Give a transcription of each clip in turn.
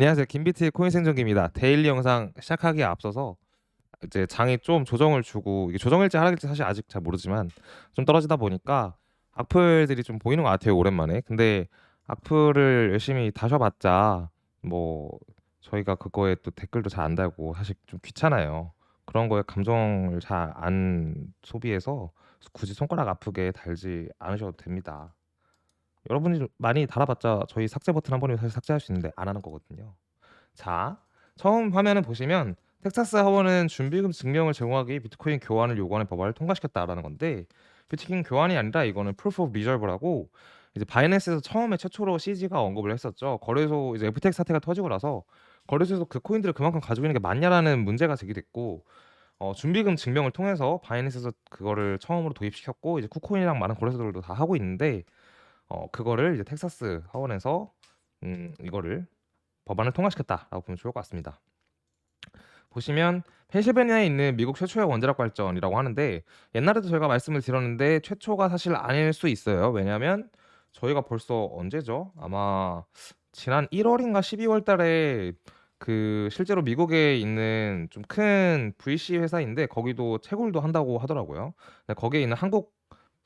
안녕하세요. 김비트의 코인 생존기입니다. 데일리 영상 시작하기에 앞서서 이제 장이 좀 조정을 주고 이게 조정일지 하락일지 사실 아직 잘 모르지만 좀 떨어지다 보니까 악플들이 좀 보이는 것 같아요. 오랜만에. 근데 악플을 열심히 다셔봤자 뭐 저희가 그거에 또 댓글도 잘 안 달고 사실 좀 귀찮아요. 그런 거에 감정을 잘 안 소비해서 굳이 손가락 아프게 달지 않으셔도 됩니다. 여러분이 많이 달아봤자 저희 삭제 버튼 한 번이면 사실 삭제할 수 있는데 안 하는 거거든요. 자, 처음 화면을 보시면 텍사스 하원은 준비금 증명을 제공하기 위해 비트코인 교환을 요구하는 법안을 통과시켰다라는 건데 비트코인 교환이 아니라 이거는 Proof of Reserve라고 이제 바이낸스에서 처음에 최초로 CG가 언급을 했었죠. 거래소 이제 FTX 사태가 터지고 나서 거래소에서 그 코인들을 그만큼 가지고 있는 게 맞냐라는 문제가 제기됐고 준비금 증명을 통해서 바이낸스에서 그거를 처음으로 도입시켰고 이제 쿠코인이랑 많은 거래소들도 다 하고 있는데 그거를 이제 텍사스 하원에서 이거를 법안을 통과시켰다라고 보면 좋을 것 같습니다. 보시면 펜실베니아에 있는 미국 최초의 원자력 발전이라고 하는데 옛날에도 저희가 말씀을 드렸는데 최초가 사실 아닐 수 있어요. 왜냐하면 저희가 벌써 언제죠? 아마 지난 1월인가 12월 달에 그 실제로 미국에 있는 좀 큰 VC 회사인데 거기도 채굴도 한다고 하더라고요. 근데 거기에 있는 한국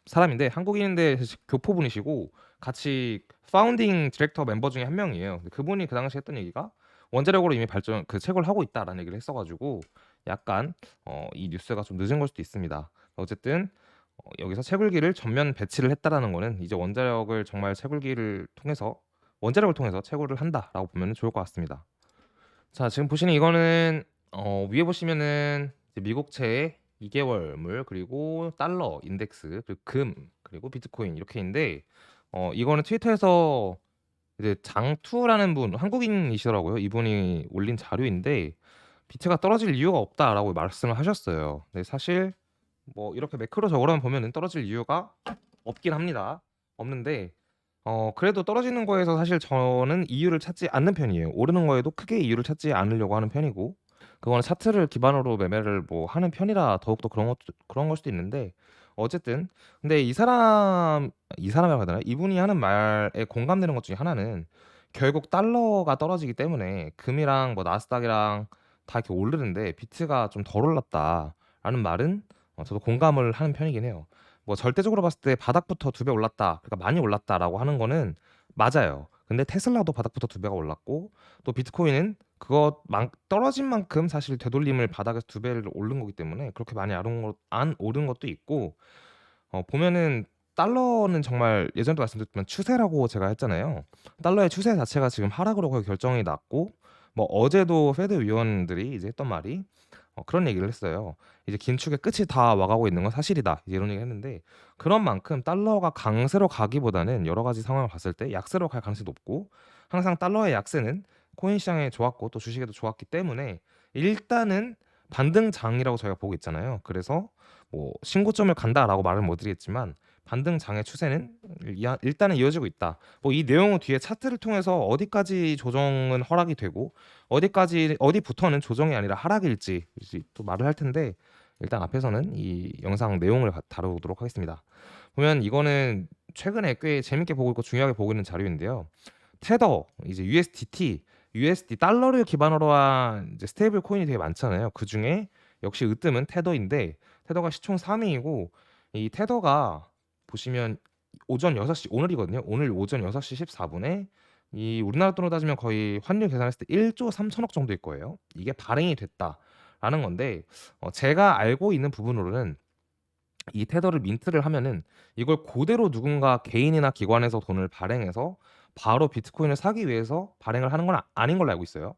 사람인데 한국인인데 교포분이시고 같이 파운딩 디렉터 멤버 중에 한 명이에요. 근데 그분이 그 당시에 했던 얘기가 원자력으로 이미 발전 그 채굴을 하고 있다라는 얘기를 했어가지고 약간 이 뉴스가 좀 늦은 걸 수도 있습니다. 어쨌든 여기서 채굴기를 전면 배치를 했다라는 거는 이제 원자력을 통해서 채굴을 한다라고 보면 좋을 것 같습니다. 자, 지금 보시는 이거는 위에 보시면은 이제 미국채의 2개월물 그리고 달러 인덱스 그리고 금 그리고 비트코인 이렇게 있는데 이거는 트위터에서 이제 장투라는 분 한국인이시더라고요. 이분이 올린 자료인데 비트가 떨어질 이유가 없다라고 말씀을 하셨어요. 근데 사실 뭐 이렇게 매크로적으로만 보면은 떨어질 이유가 없긴 합니다. 없는데 그래도 떨어지는 거에서 사실 저는 이유를 찾지 않는 편이에요. 오르는 거에도 크게 이유를 찾지 않으려고 하는 편이고 그거는 차트를 기반으로 매매를 뭐 하는 편이라 더욱더 그런 걸 수도 있는데 어쨌든 근데 이 사람이라고 해야 되나? 이분이 하는 말에 공감되는 것 중에 하나는 결국 달러가 떨어지기 때문에 금이랑 뭐 나스닥이랑 다 이렇게 오르는데 비트가 좀 덜 올랐다라는 말은 저도 공감을 하는 편이긴 해요. 뭐 절대적으로 봤을 때 바닥부터 2배 올랐다. 그러니까 많이 올랐다라고 하는 거는 맞아요. 근데 테슬라도 바닥부터 2배가 올랐고 또 비트코인은 떨어진 만큼 사실 되돌림을 바닥에서 2배를 오른 거기 때문에 그렇게 많이 안 오른 것도 있고 보면은 달러는 정말 예전에도 말씀드렸지만 추세라고 제가 했잖아요. 달러의 추세 자체가 지금 하락으로 거의 결정이 났고 뭐 어제도 페드 위원들이 이제 했던 말이 그런 얘기를 했어요. 이제 긴축의 끝이 다 와가고 있는 건 사실이다. 이제 이런 얘기를 했는데 그런 만큼 달러가 강세로 가기보다는 여러 가지 상황을 봤을 때 약세로 갈 가능성이 높고 항상 달러의 약세는 코인 시장에 좋았고 또 주식에도 좋았기 때문에 일단은 반등장이라고 저희가 보고 있잖아요. 그래서 뭐 신고점을 간다라고 말은 못 드리겠지만 반등장의 추세는 일단은 이어지고 있다. 뭐 이 내용은 뒤에 차트를 통해서 어디까지 조정은 허락이 되고 어디부터는 조정이 아니라 하락일지 이제 또 말을 할 텐데 일단 앞에서는 이 영상 내용을 다루도록 하겠습니다. 보면 이거는 최근에 꽤 재밌게 보고 있고 중요하게 보고 있는 자료인데요. 테더 이제 USD 달러를 기반으로 한 이제 스테이블 코인이 되게 많잖아요. 그 중에 역시 으뜸은 테더인데 테더가 시총 3위이고 이 테더가 보시면 오전 6시 오늘이거든요. 오늘 오전 6시 14분에 이 우리나라 돈으로 따지면 거의 환율 계산했을 때 1조 3천억 정도일 거예요. 이게 발행이 됐다라는 건데 제가 알고 있는 부분으로는 이 테더를 민트를 하면은 이걸 그대로 누군가 개인이나 기관에서 돈을 발행해서 바로 비트코인을 사기 위해서 발행을 하는 건 아닌 걸로 알고 있어요.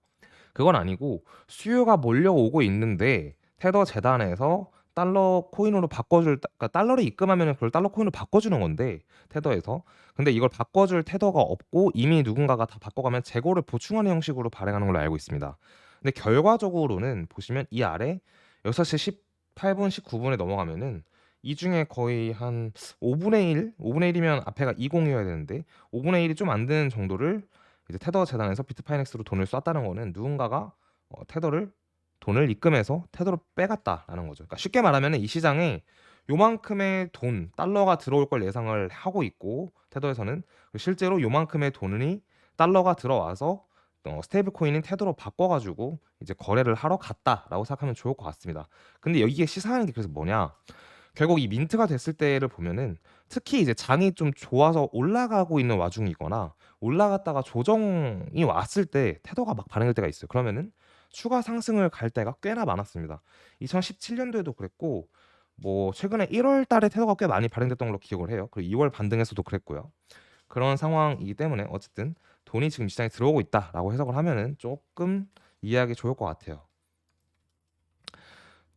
그건 아니고 수요가 몰려오고 있는데 테더 재단에서 달러 코인으로 그러니까 달러를 입금하면 그걸 달러 코인으로 바꿔주는 건데 테더에서 근데 이걸 바꿔줄 테더가 없고 이미 누군가가 다 바꿔가면 재고를 보충하는 형식으로 발행하는 걸로 알고 있습니다. 근데 결과적으로는 보시면 이 아래 6시 18분 19분에 넘어가면은 이 중에 거의 한 5분의 1이면 앞에가 20이어야 되는데 5분의 1이 좀 안 되는 정도를 이제 테더 재단에서 비트파이넥스로 돈을 쐈다는 거는 누군가가 테더를 돈을 입금해서 테더로 빼갔다라는 거죠. 그러니까 쉽게 말하면 이 시장에 요만큼의 돈, 달러가 들어올 걸 예상을 하고 있고 테더에서는 실제로 요만큼의 돈이 달러가 들어와서 스테이블 코인인 테더로 바꿔 가지고 이제 거래를 하러 갔다라고 생각하면 좋을 것 같습니다. 근데 여기에 시사하는 게 그래서 뭐냐? 결국 이 민트가 됐을 때를 보면은 특히 이제 장이 좀 좋아서 올라가고 있는 와중이거나 올라갔다가 조정이 왔을 때 테더가 막 반응할 때가 있어요. 그러면은 추가 상승을 갈 때가 꽤나 많았습니다. 2017년도에도 그랬고 뭐 최근에 1월 달에 테더가 꽤 많이 발행됐던 걸로 기억을 해요. 그리고 2월 반등에서도 그랬고요. 그런 상황이기 때문에 어쨌든 돈이 지금 시장에 들어오고 있다라고 해석을 하면은 조금 이해하기 좋을 것 같아요.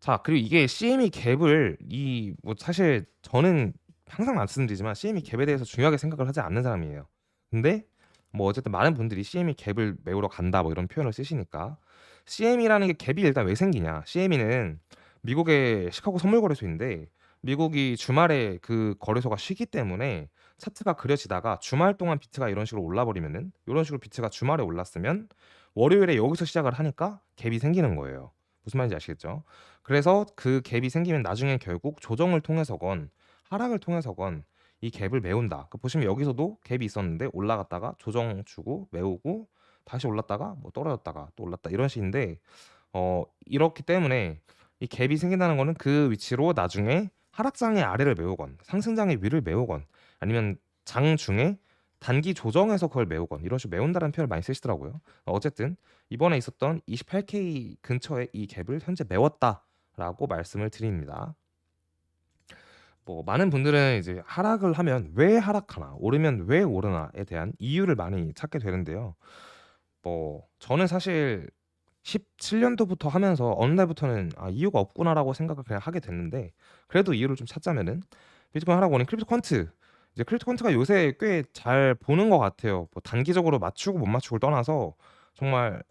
자, 그리고 이게 CME 갭을 이 뭐 사실 저는 항상 말씀드리지만 CME 갭에 대해서 중요하게 생각을 하지 않는 사람이에요. 근데 뭐 어쨌든 많은 분들이 CME 갭을 메우러 간다 뭐 이런 표현을 쓰시니까 CME라는 게 갭이 일단 왜 생기냐? CME는 미국의 시카고 선물 거래소인데 미국이 주말에 그 거래소가 쉬기 때문에 차트가 그려지다가 주말 동안 비트가 이런 식으로 올라 버리면은 이런 식으로 비트가 주말에 올랐으면 월요일에 여기서 시작을 하니까 갭이 생기는 거예요. 무슨 말인지 아시겠죠? 그래서 그 갭이 생기면 나중에 결국 조정을 통해서건 하락을 통해서건 이 갭을 메운다. 그 보시면 여기서도 갭이 있었는데 올라갔다가 조정 주고 메우고 다시 올랐다가 뭐 떨어졌다가 또 올랐다 이런 식인데 이렇기 때문에 이 갭이 생긴다는 거는 그 위치로 나중에 하락장의 아래를 메우건 상승장의 위를 메우건 아니면 장 중에 단기 조정해서 그걸 메우건 이런 식으로 메운다는 표현을 많이 쓰시더라고요. 어쨌든 이번에 있었던 28K 근처에 이 갭을 현재 메웠다라고 말씀을 드립니다. 뭐 많은 분들은 이제 하락을 하면 왜 하락하나, 오르면 왜 오르나에 대한 이유를 많이 찾게 되는데요. 뭐 저는 사실 17년도부터 하면서 어느 날부터는 '아 이유가 없구나.'라고 생각을 그냥 하게 됐는데 그래도 이유를 좀 찾자면은 비트코인 하락 원인 크립토 퀀트 이제 크립토 퀀트가 요새 꽤 잘 보는 것 같아요. 뭐 단기적으로 맞추고 못 맞추고를 떠나서 정말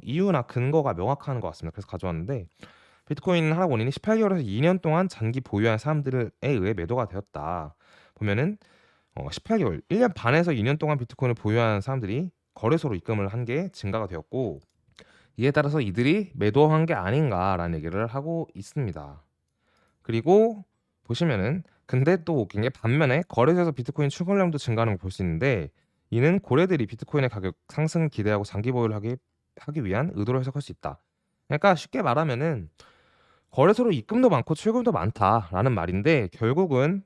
이유나 근거가 명확한 것 같습니다. 그래서 가져왔는데 비트코인 하락 원인이 18개월에서 2년 동안 장기 보유한 사람들에 의해 매도가 되었다. 보면은 18개월, 1년 반에서 2년 동안 비트코인을 보유한 사람들이 거래소로 입금을 한 게 증가가 되었고 이에 따라서 이들이 매도한 게 아닌가라는 얘기를 하고 있습니다. 그리고 보시면은 근데 또 웃긴 게 반면에 거래소에서 비트코인 출금량도 증가하는 걸 볼 수 있는데 이는 고래들이 비트코인의 가격 상승을 기대하고 장기 보유를 하기 위한 의도로 해석할 수 있다. 그러니까 쉽게 말하면은 거래소로 입금도 많고 출금도 많다라는 말인데 결국은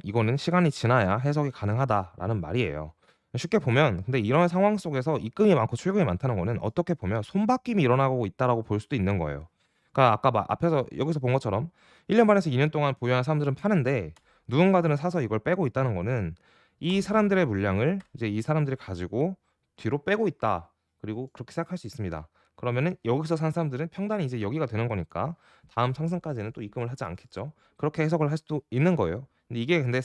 이거는 시간이 지나야 해석이 가능하다라는 말이에요. 쉽게 보면 근데 이런 상황 속에서 입금이 많고 출금이 많다는 거는 어떻게 보면 손바뀜이 일어나고 있다라고 볼 수도 있는 거예요. 그러니까 아까 앞에서 여기서 본 것처럼 1년 반에서 2년 동안 보유한 사람들은 파는데 누군가들은 사서 이걸 빼고 있다는 거는 이 사람들의 물량을 이제 이 사람들이 가지고 뒤로 빼고 있다. 그리고 그렇게 생각할 수 있습니다. 그러면은 여기서 산 사람들은 평단이 이제 여기가 되는 거니까 다음 상승까지는 또 입금을 하지 않겠죠. 그렇게 해석을 할 수도 있는 거예요. 근데 이게 근데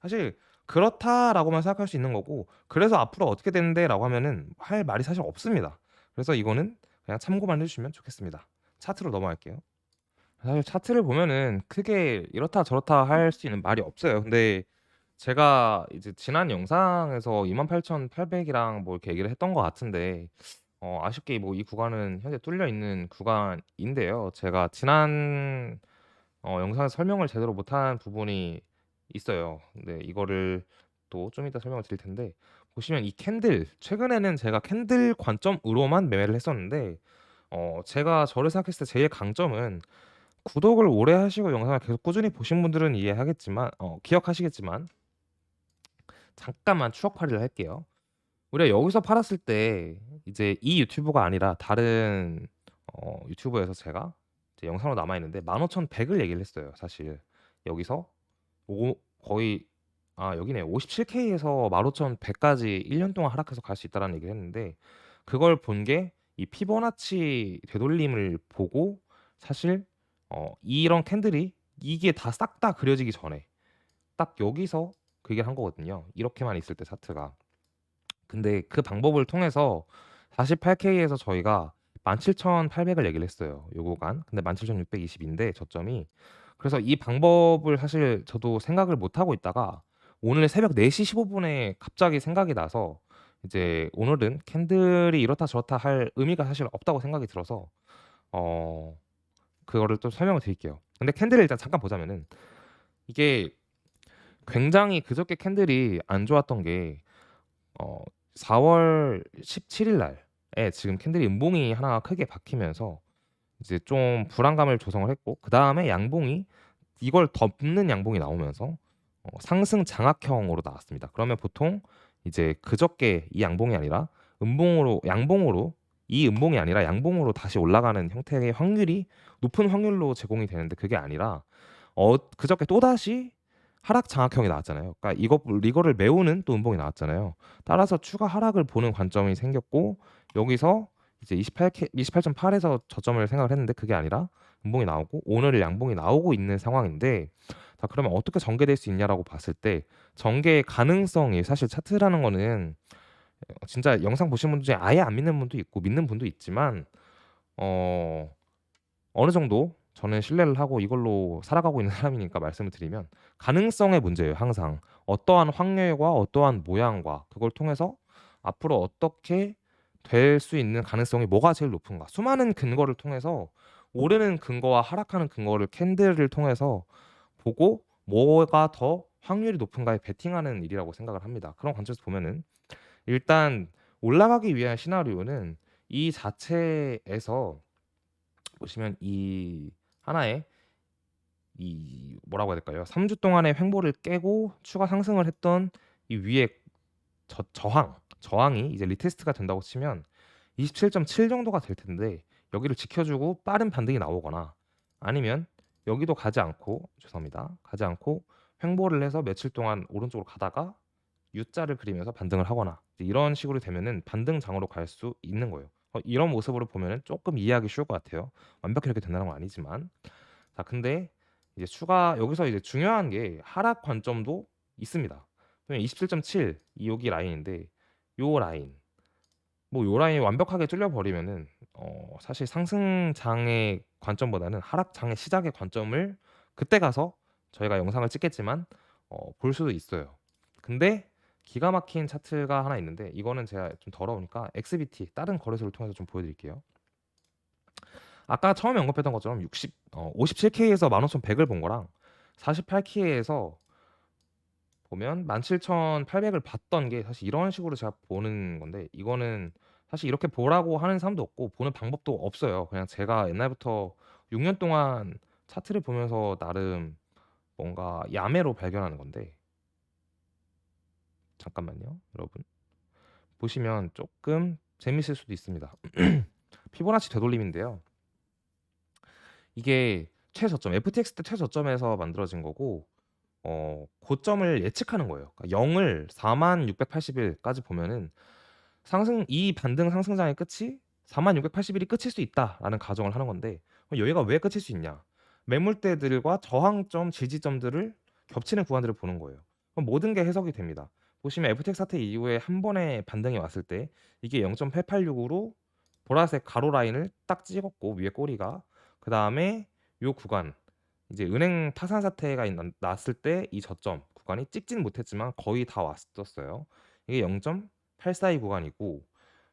사실 그렇다라고만 생각할 수 있는 거고 그래서 앞으로 어떻게 되는데라고 하면은 할 말이 사실 없습니다. 그래서 이거는 그냥 참고만 해주시면 좋겠습니다. 차트로 넘어갈게요. 사실 차트를 보면은 크게 이렇다 저렇다 할 수 있는 말이 없어요. 근데 제가 이제 지난 영상에서 28,800이랑 뭐 이렇게 얘기를 했던 것 같은데 아쉽게 뭐 이 구간은 현재 뚫려 있는 구간인데요. 제가 지난 영상에서 설명을 제대로 못한 부분이 있어요. 근데 이거를 또 좀 이따 설명을 드릴 텐데 보시면 이 캔들 최근에는 제가 캔들 관점으로만 매매를 했었는데 제가 저를 생각했을 때 제일 강점은 구독을 오래 하시고 영상을 계속 꾸준히 보신 분들은 이해하겠지만 기억하시겠지만 잠깐만 추억팔이를 할게요. 우리가 여기서 팔았을 때 이제 이 유튜브가 아니라 다른 유튜브에서 제가 이제 영상으로 남아 있는데 15,100을 얘기를 했어요. 사실 여기서 거의 여기네요. 57K에서 15,100까지 1년 동안 하락해서 갈 수 있다라는 얘기를 했는데 그걸 본 게 이 피보나치 되돌림을 보고 사실 이런 캔들이 이게 다 싹 다 그려지기 전에 딱 여기서 그 얘기를 한 거거든요. 이렇게만 있을 때 차트가. 근데 그 방법을 통해서 48K에서 저희가 17,800을 얘기를 했어요. 요 구간. 근데 17,620인데 저점이. 그래서 이 방법을 사실 저도 생각을 못 하고 있다가 오늘 새벽 4시 15분에 갑자기 생각이 나서 이제 오늘은 캔들이 이렇다 저렇다 할 의미가 사실 없다고 생각이 들어서 어 그거를 또 설명을 드릴게요. 근데 캔들을 일단 잠깐 보자면은 이게 굉장히 그저께 캔들이 안 좋았던 게 어 4월 17일 날에 지금 캔들이 음봉이 하나 크게 박히면서 이제 좀 불안감을 조성을 했고, 그다음에 양봉이 이걸 덮는 양봉이 나오면서 상승 장악형으로 나왔습니다. 그러면 보통 이제 그저께 이 양봉이 아니라 양봉으로, 이 음봉이 아니라 양봉으로 다시 올라가는 형태의 확률이 높은 확률로 제공이 되는데, 그게 아니라 그저께 또다시 하락 장악형이 나왔잖아요. 그러니까 이거를 메우는 또 음봉이 나왔잖아요. 따라서 추가 하락을 보는 관점이 생겼고, 여기서 이제 28.8에서 저점을 생각을 했는데, 그게 아니라 음봉이 나오고 오늘 양봉이 나오고 있는 상황인데, 자 그러면 어떻게 전개될 수 있냐라고 봤을 때, 전개의 가능성이, 사실 차트라는 거는 진짜 영상 보신 분들 중에 아예 안 믿는 분도 있고 믿는 분도 있지만, 어 어느 정도 저는 신뢰를 하고 이걸로 살아가고 있는 사람이니까 말씀을 드리면, 가능성의 문제예요. 항상 어떠한 확률과 어떠한 모양과 그걸 통해서 앞으로 어떻게 될 수 있는 가능성이 뭐가 제일 높은가, 수많은 근거를 통해서 오르는 근거와 하락하는 근거를 캔들을 통해서 보고 뭐가 더 확률이 높은가에 베팅하는 일이라고 생각을 합니다. 그런 관점에서 보면은, 일단 올라가기 위한 시나리오는 이 자체에서 보시면, 이 하나의 이 뭐라고 해야 될까요? 3주 동안의 횡보를 깨고 추가 상승을 했던 이 위에 저항이 이제 리테스트가 된다고 치면 27.7 정도가 될 텐데, 여기를 지켜주고 빠른 반등이 나오거나, 아니면 여기도 가지 않고, 죄송합니다, 가지 않고 횡보를 해서 며칠 동안 오른쪽으로 가다가 U자를 그리면서 반등을 하거나, 이런 식으로 되면은 반등장으로 갈 수 있는 거예요. 이런 모습으로 보면은 조금 이해하기 쉬울 것 같아요. 완벽히 이렇게 된다는 건 아니지만. 자 근데 이제 여기서 이제 중요한 게 하락 관점도 있습니다. 그러면 27.7 이 여기 라인인데, 요 라인, 뭐 요 라인이 완벽하게 뚫려 버리면은 사실 상승장의 관점보다는 하락장의 시작의 관점을 그때 가서 저희가 영상을 찍겠지만 볼 수도 있어요. 근데 기가 막힌 차트가 하나 있는데, 이거는 제가 좀 더러우니까 XBT 다른 거래소를 통해서 좀 보여드릴게요. 아까 처음에 언급했던 것처럼 57K에서 15,100을 본 거랑 48K에서 보면 17,800을 봤던 게, 사실 이런 식으로 제가 보는 건데, 이거는 사실 이렇게 보라고 하는 사람도 없고 보는 방법도 없어요. 그냥 제가 옛날부터 6년 동안 차트를 보면서 나름 뭔가 야매로 발견하는 건데, 잠깐만요 여러분, 보시면 조금 재밌을 수도 있습니다. 피보나치 되돌림인데요. 이게 최저점, FTX 때 최저점에서 만들어진 거고, 고점을 예측하는 거예요. 그러니까 0을 46,680일까지 보면은 이 반등 상승장의 끝이 46,680일이 끝일 수 있다라는 가정을 하는 건데, 여기가 왜 끝일 수 있냐? 매물대들과 저항점, 지지점들을 겹치는 구간들을 보는 거예요. 그럼 모든 게 해석이 됩니다. 보시면 FTX 사태 이후에 한 번의 반등이 왔을 때 이게 0.886으로 보라색 가로 라인을 딱 찍었고, 위에 꼬리가, 그 다음에 요 구간, 이제 은행 파산 사태가 났을 때 이 저점 구간이 찍지는 못했지만 거의 다 왔었어요. 이게 0.842 구간이고,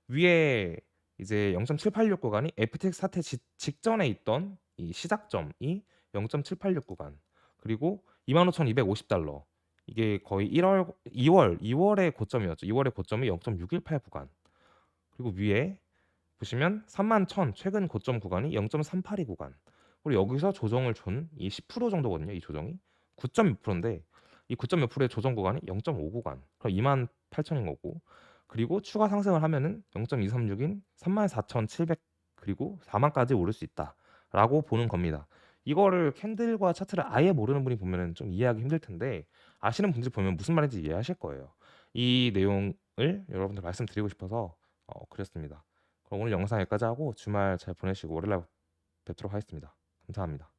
위에 이제 0.786 구간이 FTX 사태 직전에 있던 이 시작점이 0.786 구간, 그리고 25,250달러, 이게 거의 2월의 고점이었죠. 2월의 고점이 0.618 구간, 그리고 위에 보시면 31,000 최근 고점 구간이 0.382 구간, 그리고 여기서 조정을 준 이 10% 정도거든요. 이 조정이 9.6%인데, 이 9.몇 프로의 조정 구간이 0.5 구간, 그럼 28,000인 거고, 그리고 추가 상승을 하면은 0.236인 34,700, 그리고 4만까지 오를 수 있다라고 보는 겁니다. 이거를 캔들과 차트를 아예 모르는 분이 보면은 좀 이해하기 힘들 텐데, 아시는 분들이 보면 무슨 말인지 이해하실 거예요. 이 내용을 여러분들 말씀드리고 싶어서 그랬습니다. 그럼 오늘 영상 여기까지 하고 주말 잘 보내시고 월요일 날 뵙도록 하겠습니다. 감사합니다.